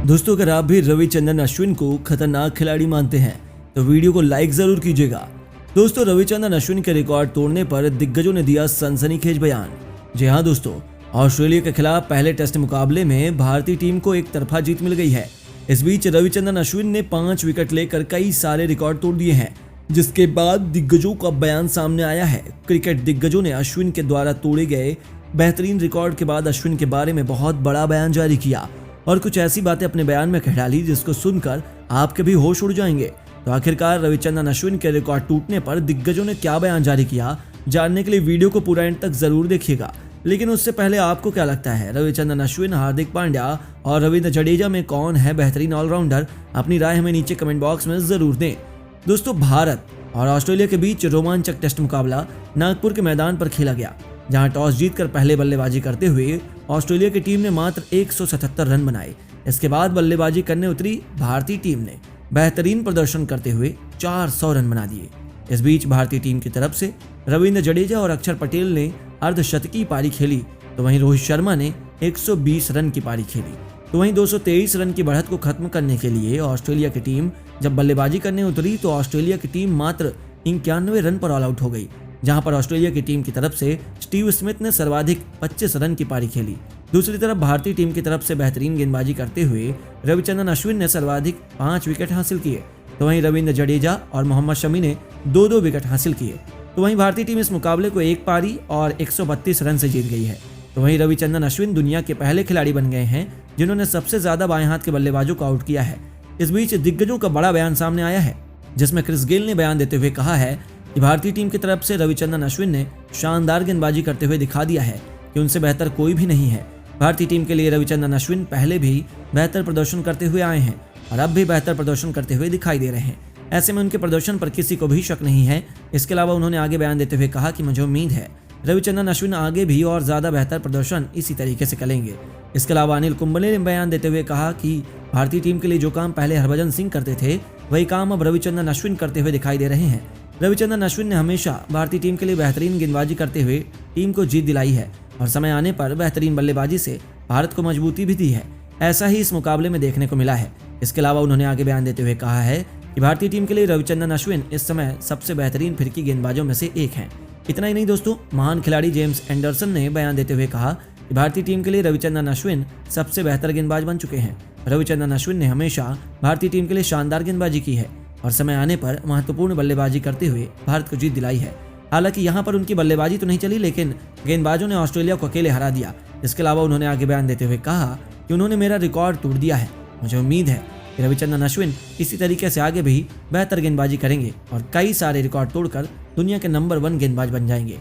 दोस्तों अगर आप भी रविचंद्रन अश्विन को खतरनाक खिलाड़ी मानते हैं तो वीडियो को लाइक जरूर कीजिएगा। दोस्तों रविचंद्रन अश्विन के रिकॉर्ड तोड़ने पर दिग्गजों ने दिया सनसनीखेज बयान। जी हाँ दोस्तों, ऑस्ट्रेलिया के खिलाफ पहले टेस्ट मुकाबले में भारतीय टीम को एक तरफा जीत मिल गई है। इस बीच रविचंद्रन अश्विन ने 5 विकेट लेकर कई सारे रिकॉर्ड तोड़ दिए हैं, जिसके बाद दिग्गजों का बयान सामने आया है। क्रिकेट दिग्गजों ने अश्विन के द्वारा तोड़े गए बेहतरीन रिकॉर्ड के बाद अश्विन के बारे में बहुत बड़ा बयान जारी किया और कुछ ऐसी बातें अपने बयान में कह डाली जिसको सुनकर आपके भी होश उड़ जाएंगे। तो आखिरकार रविचंद्रन अश्विन के रिकॉर्ड टूटने पर दिग्गजों ने क्या बयान जारी किया, जानने के लिए वीडियो को पूरा एंड तक जरूर देखिएगा। लेकिन उससे पहले आपको क्या लगता है, रविचंद्रन अश्विन, हार्दिक पांड्या और रविंद्र जडेजा में कौन है बेहतरीन ऑलराउंडर? अपनी राय हमें नीचे कमेंट बॉक्स में जरूर दें। दोस्तों भारत और ऑस्ट्रेलिया के बीच रोमांचक टेस्ट मुकाबला नागपुर के मैदान पर खेला गया, जहां टॉस जीतकर पहले बल्लेबाजी करते हुए ऑस्ट्रेलिया की टीम ने मात्र 177 रन बनाए। इसके बाद बल्लेबाजी करने उतरी भारतीय टीम ने बेहतरीन प्रदर्शन करते हुए 400 रन बना दिए। इस बीच भारतीय टीम की तरफ से रविंद्र जडेजा और अक्षर पटेल ने अर्धशतकीय पारी खेली, तो वहीं रोहित शर्मा ने 120 रन की पारी खेली। तो वहीं 223 रन की बढ़त को खत्म करने के लिए ऑस्ट्रेलिया की टीम जब बल्लेबाजी करने उतरी तो ऑस्ट्रेलिया की टीम मात्र 91 रन पर ऑल आउट हो गई, जहां पर ऑस्ट्रेलिया की टीम की तरफ से स्टीव स्मिथ ने सर्वाधिक 25 रन की पारी खेली। दूसरी तरफ भारतीय टीम की तरफ से बेहतरीन गेंदबाजी करते हुए रविचंद्रन अश्विन ने सर्वाधिक 5 विकेट हासिल किए, तो वहीं रविंद्र जडेजा और मोहम्मद शमी ने 2-2 विकेट हासिल किए। तो वहीं भारतीय टीम इस मुकाबले को एक पारी और 132 रन से जीत गई है। तो वहीं रविचंद्रन अश्विन दुनिया के पहले खिलाड़ी बन गए हैं जिन्होंने सबसे ज्यादा बाएं हाथ के बल्लेबाजों को आउट किया है। इस बीच दिग्गजों का बड़ा बयान सामने आया है, जिसमें क्रिस गेल ने बयान देते हुए कहा है कि भारतीय टीम की तरफ से रविचंद्रन अश्विन ने शानदार गेंदबाजी करते हुए दिखा दिया है कि उनसे बेहतर कोई भी नहीं है। भारतीय टीम के लिए रविचंद्रन अश्विन पहले भी बेहतर प्रदर्शन करते हुए आए हैं और अब भी बेहतर प्रदर्शन करते हुए दिखाई दे रहे हैं। ऐसे में उनके प्रदर्शन पर किसी को भी शक नहीं है। इसके अलावा उन्होंने आगे बयान देते हुए कहा कि मुझे उम्मीद है रविचंद्रन अश्विन आगे भी और ज्यादा बेहतर प्रदर्शन इसी तरीके से करेंगे। इसके अलावा अनिल कुंबले ने बयान देते हुए कहा कि भारतीय टीम के लिए जो काम पहले हरभजन सिंह करते थे वही काम अब रविचंद्रन अश्विन करते हुए दिखाई दे रहे हैं। रविचंद्रन अश्विन ने हमेशा भारतीय टीम के लिए बेहतरीन गेंदबाजी करते हुए टीम को जीत दिलाई है और समय आने पर बेहतरीन बल्लेबाजी से भारत को मजबूती भी दी है। ऐसा ही इस मुकाबले में देखने को मिला है। इसके अलावा उन्होंने आगे बयान देते हुए कहा है कि भारतीय टीम के लिए रविचंद्रन अश्विन इस समय सबसे बेहतरीन फिरकी गेंदबाजों में से एक हैं। इतना ही नहीं दोस्तों, महान खिलाड़ी जेम्स एंडरसन ने बयान देते हुए कहा कि भारतीय टीम के लिए रविचंद्रन अश्विन सबसे बेहतर गेंदबाज बन चुके हैं। रविचंद्रन अश्विन ने हमेशा भारतीय टीम के लिए शानदार गेंदबाजी की है और समय आने पर महत्वपूर्ण बल्लेबाजी करते हुए भारत को जीत दिलाई है। हालांकि यहाँ पर उनकी बल्लेबाजी तो नहीं चली, लेकिन गेंदबाजों ने ऑस्ट्रेलिया को अकेले हरा दिया। इसके अलावा उन्होंने आगे बयान देते हुए कहा कि उन्होंने मेरा रिकॉर्ड तोड़ दिया है। मुझे उम्मीद है कि रविचंद्रन अश्विन इसी तरीके से आगे भी बेहतर गेंदबाजी करेंगे और कई सारे रिकॉर्ड तोड़कर दुनिया के नंबर 1 गेंदबाज बन जाएंगे।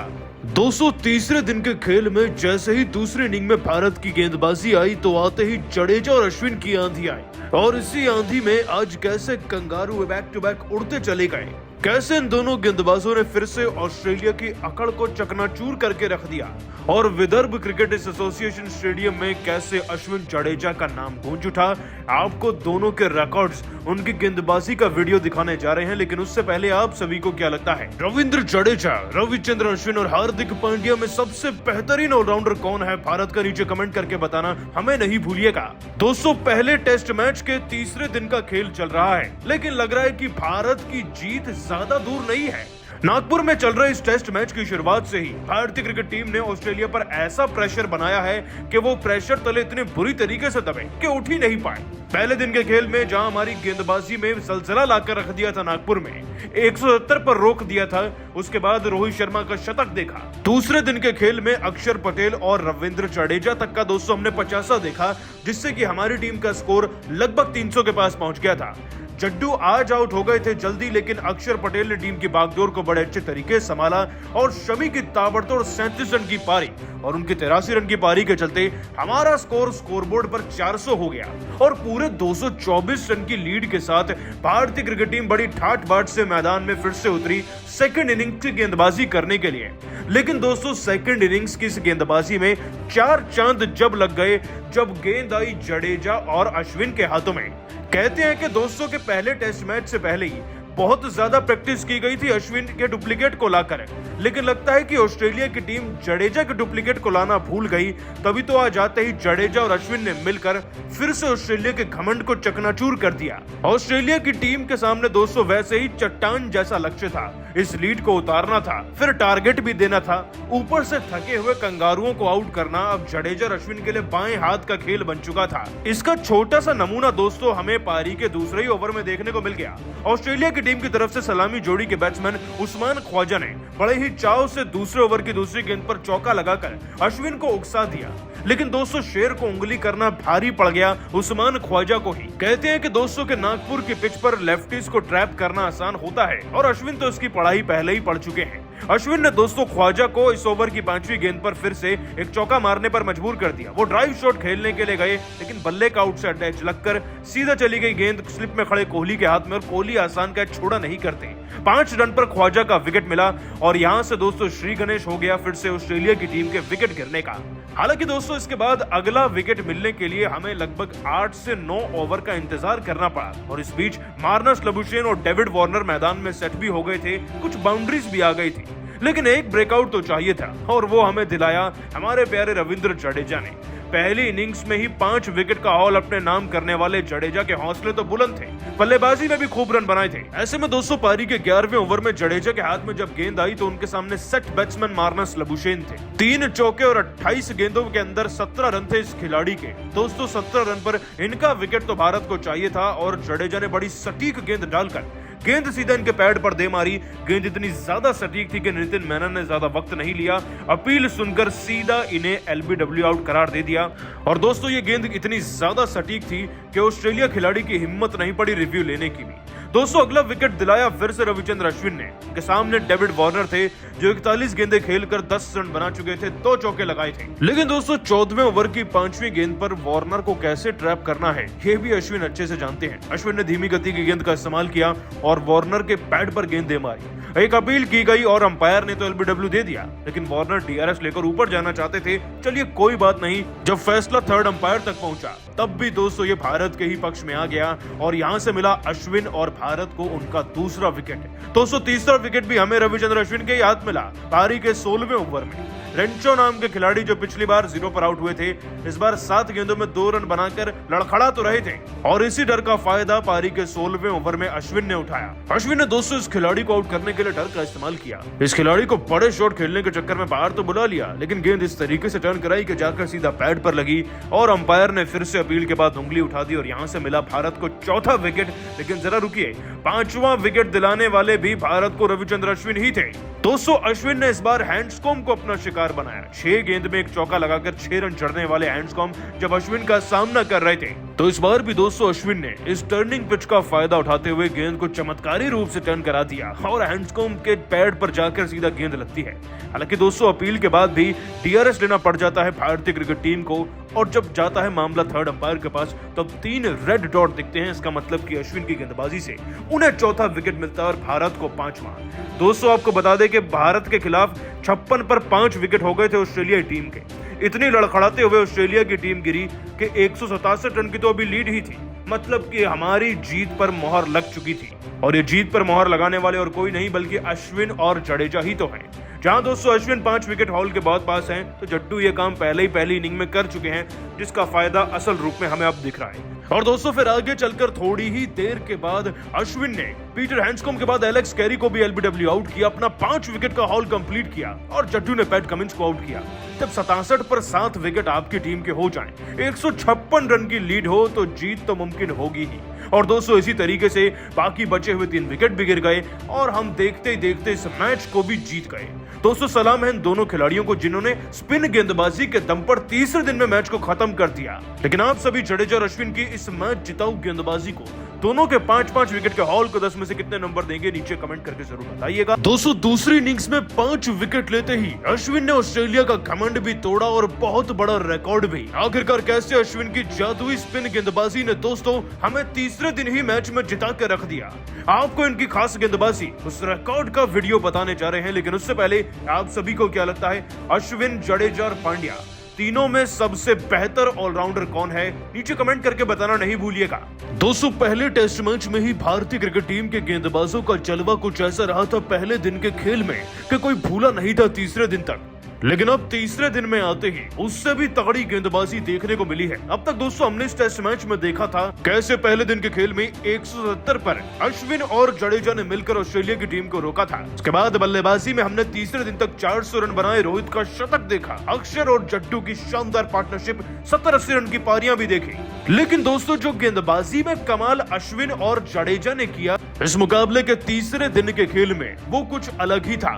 230वें दिन के खेल में जैसे ही दूसरी इनिंग में भारत की गेंदबाजी आई तो आते ही जडेजा और अश्विन की आंधी आई और इसी आंधी में आज कैसे कंगारू बैक टू बैक उड़ते चले गए। कैसे इन दोनों गेंदबाजों ने फिर से ऑस्ट्रेलिया की अकड़ को चकनाचूर करके रख दिया और विदर्भ क्रिकेट एसोसिएशन स्टेडियम में कैसे अश्विन जडेजा का नाम गूंज उठा। आपको दोनों के रिकॉर्ड्स, उनकी गेंदबाजी का वीडियो दिखाने जा रहे हैं, लेकिन उससे पहले आप सभी को क्या लगता है, रविंद्र जडेजा, रविचंद्रन अश्विन और हार्दिक पांड्या में सबसे बेहतरीन ऑलराउंडर कौन है? भारत का नीचे कमेंट करके बताना हमें नहीं भूलिएगा। दोस्तों पहले टेस्ट मैच के तीसरे दिन का खेल चल रहा है, लेकिन लग रहा है कि भारत की जीत ज्यादा दूर नहीं है। नागपुर में चल रहे इस टेस्ट मैच की शुरुआत से ही भारतीय क्रिकेट टीम ने ऑस्ट्रेलिया पर ऐसा प्रेशर बनाया है कि वो प्रेशर तले इतने बुरी तरीके से दबे कि उठ ही नहीं पाए। पहले दिन के खेल में जहां हमारी गेंदबाजी में सलसला लाकर रख दिया था नागपुर में, 170 पर रोक दिया था, उसके बाद रोहित शर्मा का शतक देखा। दूसरे दिन के खेल में अक्षर पटेल और रविंद्र जडेजा तक का दोस्तों हमने 50 देखा, जिससे कि हमारी टीम का स्कोर लगभग 300 के पास पहुंच गया था। जड्डू आज आउट हो गए थे जल्दी, लेकिन अक्षर पटेल ने टीम की बागडोर को बड़े अच्छे तरीके से संभाला और शमी की ताबड़तोड़ 37 रन की पारी और उनकी 83 रन की पारी के चलते हमारा स्कोरबोर्ड पर 400 हो गया और पूरे 224 रन की लीड के साथ भारतीय क्रिकेट टीम बड़ी ठाठ बाट से मैदान में फिर से उतरी सेकंड इनिंग्स की गेंदबाजी करने के लिए। लेकिन दोस्तों सेकंड इनिंग्स की इस गेंदबाजी में 4 चांद जब लग गए जब गेंद आई जडेजा और अश्विन के हाथों में। कहते हैं कि दोस्तों के पहले टेस्ट मैच से पहले ही बहुत ज्यादा प्रैक्टिस की गई थी अश्विन के डुप्लीकेट को लाकर, लेकिन लगता है कि ऑस्ट्रेलिया की टीम जडेजा के डुप्लीकेट को लाना भूल गई। तभी तो आज आते ही जडेजा और अश्विन ने मिलकर फिर से ऑस्ट्रेलिया के घमंड को चकनाचूर कर दिया। ऑस्ट्रेलिया की टीम के सामने दोस्तों वैसे ही चट्टान जैसा लक्ष्य था, इस लीड को उतारना था, फिर टारगेट भी देना था, ऊपर से थके हुए कंगारुओं को आउट करना अब जडेजा और अश्विन के लिए बाएं हाथ का खेल बन चुका था। इसका छोटा सा नमूना दोस्तों हमें पारी के दूसरे ही ओवर में देखने को मिल गया। ऑस्ट्रेलिया की टीम की तरफ से सलामी जोड़ी के बैट्समैन उस्मान ख्वाजा ने बड़े ही चाव से दूसरे ओवर की दूसरी गेंद पर चौका लगाकर अश्विन को उकसा दिया, लेकिन दोस्तों शेर को उंगली करना भारी पड़ गया उस्मान ख्वाजा को ही। कहते हैं कि दोस्तों के नागपुर की पिच पर लेफ्टीज को ट्रैप करना आसान होता है और अश्विन तो इसकी पढ़ाई पहले ही पढ़ चुके हैं। अश्विन ने दोस्तों ख्वाजा को इस ओवर की 5वीं गेंद पर फिर से एक चौका मारने पर मजबूर कर दिया। वो ड्राइव शॉट खेलने के लिए गए, लेकिन बल्ले का आउटसाइड एज लगकर सीधा चली गई गेंद स्लिप में खड़े कोहली के हाथ में, और कोहली आसान कैच छोड़ा नहीं करते। 5 रन पर ख्वाजा का विकेट मिला और यहां से दोस्तों श्री गणेश हो गया फिर से ऑस्ट्रेलिया की टीम के विकेट गिरने का। हालांकि दोस्तों इसके बाद अगला विकेट मिलने के लिए हमें लगभग 8 से 9 ओवर का इंतजार करना पड़ा, और इस बीच मार्नस लबुशेन और डेविड वार्नर मैदान में सेट भी हो गए थे, कुछ बाउंड्रीज भी आ गई थी, लेकिन एक ब्रेकआउट तो चाहिए था और वो हमें दिलाया हमारे प्यारे रविंद्र जडेजा ने। पहली इनिंग्स में ही 5 विकेट का हॉल अपने नाम करने वाले जडेजा के हौसले तो बुलंद थे, बल्लेबाजी में भी खूब रन बनाए थे। ऐसे में दोस्तों पारी के 11वें ओवर में जडेजा के हाथ में जब गेंद आई तो उनके सामने सेट बैट्समैन मार्नस लबुशेन थे। 3 चौके और 28 गेंदों के अंदर 17 रन थे इस खिलाड़ी के। दोस्तों 17 रन पर इनका विकेट तो भारत को चाहिए था, और जडेजा ने बड़ी सटीक गेंद डालकर गेंद सीधा इनके पैड पर दे मारी। गेंद इतनी ज्यादा सटीक थी कि नितिन मेनन ने ज्यादा वक्त नहीं लिया, अपील सुनकर सीधा इन्हें एलबीडब्ल्यू आउट करार दे दिया। और दोस्तों ये गेंद इतनी ज्यादा सटीक थी कि ऑस्ट्रेलिया खिलाड़ी की हिम्मत नहीं पड़ी रिव्यू लेने की भी। दोस्तों अगला विकेट दिलाया फिर से रविचंद्र अश्विन ने, के सामने डेविड वार्नर थे जो 41 गेंदें खेलकर 10 रन बना चुके थे, 2 चौके लगाए थे। लेकिन दोस्तों 14वें ओवर की 5वीं गेंद पर वार्नर को कैसे ट्रैप करना है ये भी अश्विन अच्छे से जानते हैं। अश्विन ने धीमी गति की गेंद का इस्तेमाल किया और वार्नर के पैड पर गेंद दे मारी। एक अपील की गई और अंपायर ने तो एलबीडब्ल्यू दे दिया, लेकिन वार्नर डीआरएस लेकर ऊपर जाना चाहते थे। चलिए कोई बात नहीं, जब फैसला थर्ड अंपायर तक पहुंचा तब भी दोस्तों ये भारत के ही पक्ष में आ गया और यहां से मिला अश्विन और भारत को उनका दूसरा विकेट। दोस्तों तीसरा विकेट भी हमें रविचंद्र अश्विन के ही हाथ मिला पारी के 16वें ओवर में। रेंचो नाम के खिलाड़ी जो पिछली बार 0 पर आउट हुए थे, इस बार 7 गेंदों में 2 रन बनाकर लड़खड़ा तो रहे थे, और इसी डर का फायदा पारी के 16वें ओवर में अश्विन ने उठाया। अश्विन ने दोस्तों इस खिलाड़ी को आउट करने के लिए डर का इस्तेमाल किया। इस खिलाड़ी को बड़े शॉट खेलने के चक्कर में बाहर तो बुला लिया, लेकिन गेंद इस तरीके से टर्न कराई कि जाकर सीधा पैड पर लगी और अंपायर ने फिर से अपील के बाद उंगली उठा दी और यहां से मिला भारत को चौथा विकेट। लेकिन जरा रुकिए, 5वां विकेट दिलाने वाले भी भारत को रविचंद्र अश्विन ही थे। दोस्तों अश्विन ने इस बार हैंड्सकॉम्ब को अपना शिकार बनाया। 6 गेंद में एक चौका लगाकर 6 रन चढ़ने वाले हैंड्सकॉम्ब जब अश्विन का सामना कर रहे थे, तो इस बार भी दोस्तों अश्विन ने इस टर्निंग पिच का फायदा उठाते हुए गेंद को चमत्कारी रूप से टर्न करा दिया और हैंड्सकॉम्ब के पैड पर जाकर सीधा गेंद लगती है। हालांकि दोस्तों अपील के बाद भी डीआरएस लेना पड़ जाता है भारतीय क्रिकेट टीम को, और जब जाता है मामला थर्ड अंपायर के पास तब 3 रेड डॉट दिखते हैं। इसका मतलब कि अश्विन की गेंदबाजी से उन्हें चौथा विकेट मिलता है और भारत को 5वां। दोस्तों आपको बता दें कि भारत के खिलाफ 56 पर 5 विकेट हो गए थे ऑस्ट्रेलिया टीम के। इतनी लड़खड़ाते हुए ऑस्ट्रेलिया की टीम गिरी कि 167 रन की तो अभी लीड ही थी, मतलब कि हमारी जीत पर मोहर लग चुकी थी। और ये जीत पर मोहर लगाने वाले और कोई नहीं बल्कि अश्विन और जडेजा ही तो हैं। जहां दोस्तों अश्विन 5 विकेट हॉल के बहुत पास हैं, तो जट्टू ये काम पहली इनिंग में कर चुके हैं, जिसका फायदा असल रूप में हमें अब दिख रहा है। और दोस्तों फिर आगे चलकर थोड़ी ही देर के बाद अश्विन ने पीटर हैंड्सकॉम्ब के बाद एलेक्स कैरी को भी एलबीडब्ल्यू आउट किया, अपना 5 विकेट का हॉल कंप्लीट किया, और जट्टू ने पैट कमिंस को आउट किया। जब 67 पर 7 विकेट आपकी टीम के हो जाएं, 156 रन की लीड हो तो जीत तो मुमकिन होगी ही। और दोस्तों इसी तरीके से बाकी बचे हुए 3 विकेट भी गिर गए और हम देखते ही देखते इस मैच को भी जीत गए। दोस्तों सलाम है इन दोनों खिलाड़ियों को जिन्होंने स्पिन गेंदबाजी के दम पर तीसरे दिन में मैच को खत्म कर दिया। लेकिन आप सभी जडेजा और अश्विन की इस मैच जिताऊ गेंदबाजी को, दोनों के 5-5 विकेट के हॉल को 10 में से कितने नंबर देंगे नीचे कमेंट करके जरूर बताइएगा। दोस्तों दूसरी इनिंग्स में 5 विकेट लेते ही अश्विन ने ऑस्ट्रेलिया का घमंड भी तोड़ा और बहुत बड़ा रिकॉर्ड भी। आखिरकार कैसे अश्विन की जादुई स्पिन गेंदबाजी ने दोस्तों हमें तीसरे दिन ही मैच में जिता के रख दिया। आपको इनकी खास गेंदबाजी, उस रिकॉर्ड का वीडियो बताने जा रहे हैं, लेकिन उससे पहले आप सभी को क्या लगता है अश्विन, जडेजा और पांड्या तीनों में सबसे बेहतर ऑलराउंडर कौन है, नीचे कमेंट करके बताना नहीं भूलिएगा। दोस्तों, पहले टेस्ट मैच में ही भारतीय क्रिकेट टीम के गेंदबाजों का जलवा कुछ ऐसा रहा था पहले दिन के खेल में कि कोई भूला नहीं था तीसरे दिन तक। लेकिन अब तीसरे दिन में आते ही उससे भी तगड़ी गेंदबाजी देखने को मिली है। अब तक दोस्तों हमने इस टेस्ट मैच में देखा था कैसे पहले दिन के खेल में 170 पर अश्विन और जडेजा ने मिलकर ऑस्ट्रेलिया की टीम को रोका था। उसके बाद बल्लेबाजी में हमने तीसरे दिन तक 400 रन बनाए रोहित का शतक देखा, अक्षर और जट्टू की शानदार पार्टनरशिप 70-80 रन की पारियां भी देखी। लेकिन दोस्तों, जो गेंदबाजी में कमाल अश्विन और जडेजा ने किया इस मुकाबले के तीसरे दिन के खेल में, वो कुछ अलग ही था।